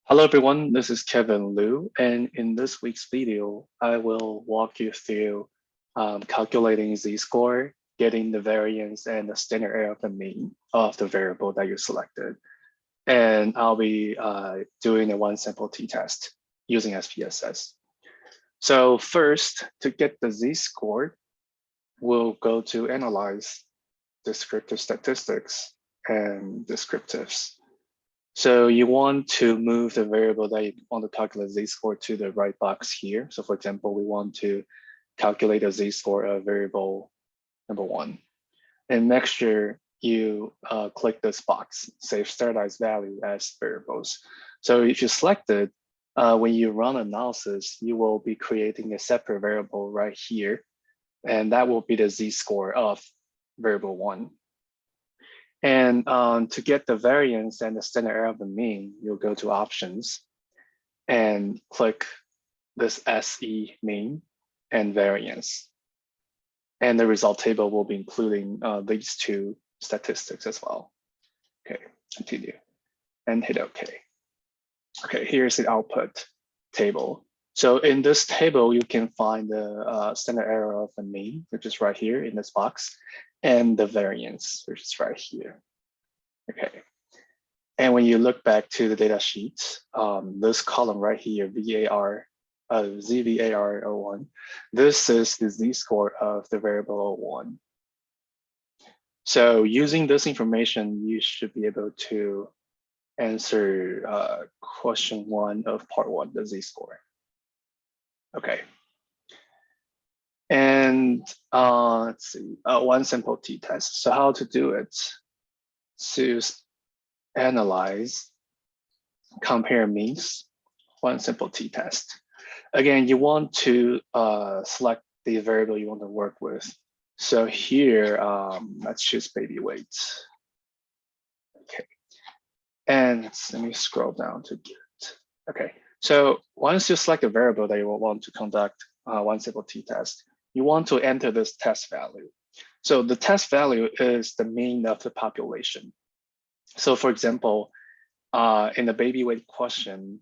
Hello everyone, this is Kevin Liu, and in this week's video, I will walk you through calculating z-score, getting the variance and the standard error of the mean of the variable that you selected. And I'll be doing a one sample t-test using SPSS. So first, to get the z-score, we'll go to Analyze, Descriptive Statistics, and Descriptives. So you want to move the variable that you want to calculate z-score to the right box here. So for example, we want to calculate a z-score of variable number 1. And next year, you click this box, save standardized value as variables. So if you select it, when you run analysis, you will be creating a separate variable right here. And that will be the z-score of variable 1. And to get the variance and the standard error of the mean, you'll go to options and click this SE mean and variance. And the result table will be including these two statistics as well. Okay, continue and hit OK. Okay, here's the output table. So in this table, you can find the standard error of the mean, which is right here in this box, and the variance, which is right here. Okay. And when you look back to the data sheet, this column right here, ZVAR01, this is the z-score of the variable 01. So using this information, you should be able to answer question 1 of part 1, the z-score. Okay. And let's see, one simple t-test. So how to do it? To analyze, compare means, one simple t-test. Again, you want to select the variable you want to work with. So here, let's choose baby weight. Okay, and let me scroll down to get. Okay, so once you select a variable that you will want to conduct one simple t-test, you want to enter this test value. So the test value is the mean of the population. So for example, in the baby weight question,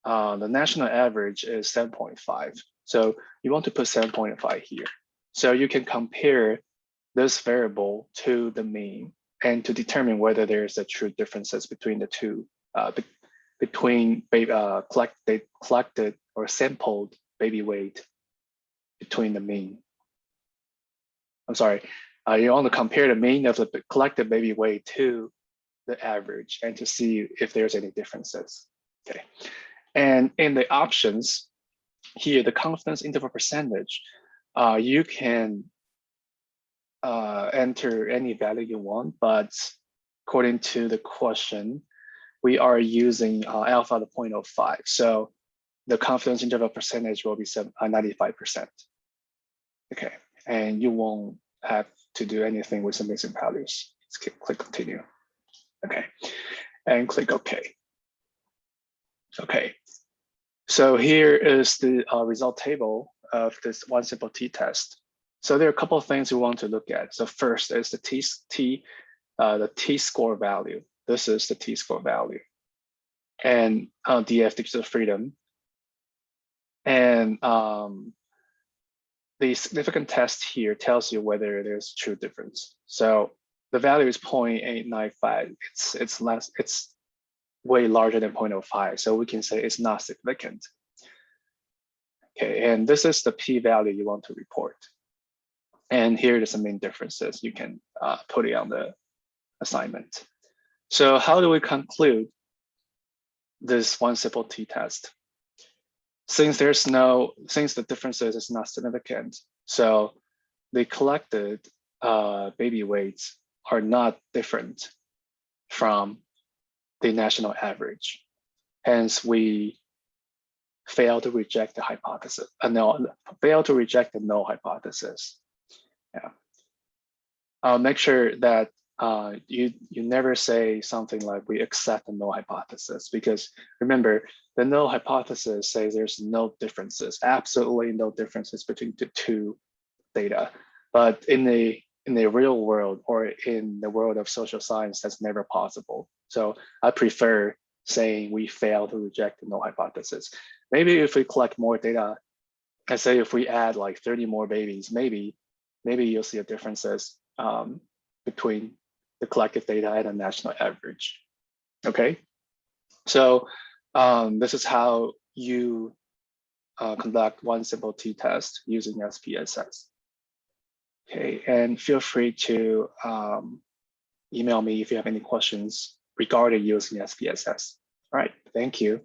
the national average is 7.5. So you want to put 7.5 here. So you can compare this variable to the mean and to determine whether there's a true differences between the two, between collected or sampled baby weight between the mean. I'm sorry, you want to compare the mean of the collected baby weight to the average and to see if there's any differences. Okay, and in the options here, the confidence interval percentage, you can enter any value you want, but according to the question, we are using alpha to 0.05. So the confidence interval percentage will be 95%. Okay, and you won't have to do anything with some missing values. Let's click continue. Okay, and click OK. Okay, so here is the result table of this one simple t-test. So there are a couple of things we want to look at. So first is the t-score value. This is the t-score value, and df degrees of freedom, and the significant test here tells you whether there's true difference. So the value is 0.895. It's less. It's way larger than 0.05. So we can say it's not significant. Okay, and this is the p-value you want to report. And here are some main differences. You can put it on the assignment. So how do we conclude this one simple t-test? Since the differences is not significant, so the collected baby weights are not different from the national average. Hence, we fail to reject the hypothesis, fail to reject the null hypothesis. Yeah. I'll make sure that you never say something like we accept the null hypothesis, because remember, the null hypothesis says there's no differences, absolutely no differences between the two data. But in the real world or in the world of social science, that's never possible. So I prefer saying we failed to reject the null hypothesis. Maybe if we collect more data, I say if we add like 30 more babies, maybe you'll see a differences between the collected data and a national average. Okay, so this is how you conduct one simple t-test using SPSS. Okay, and feel free to email me if you have any questions regarding using SPSS. All right, thank you.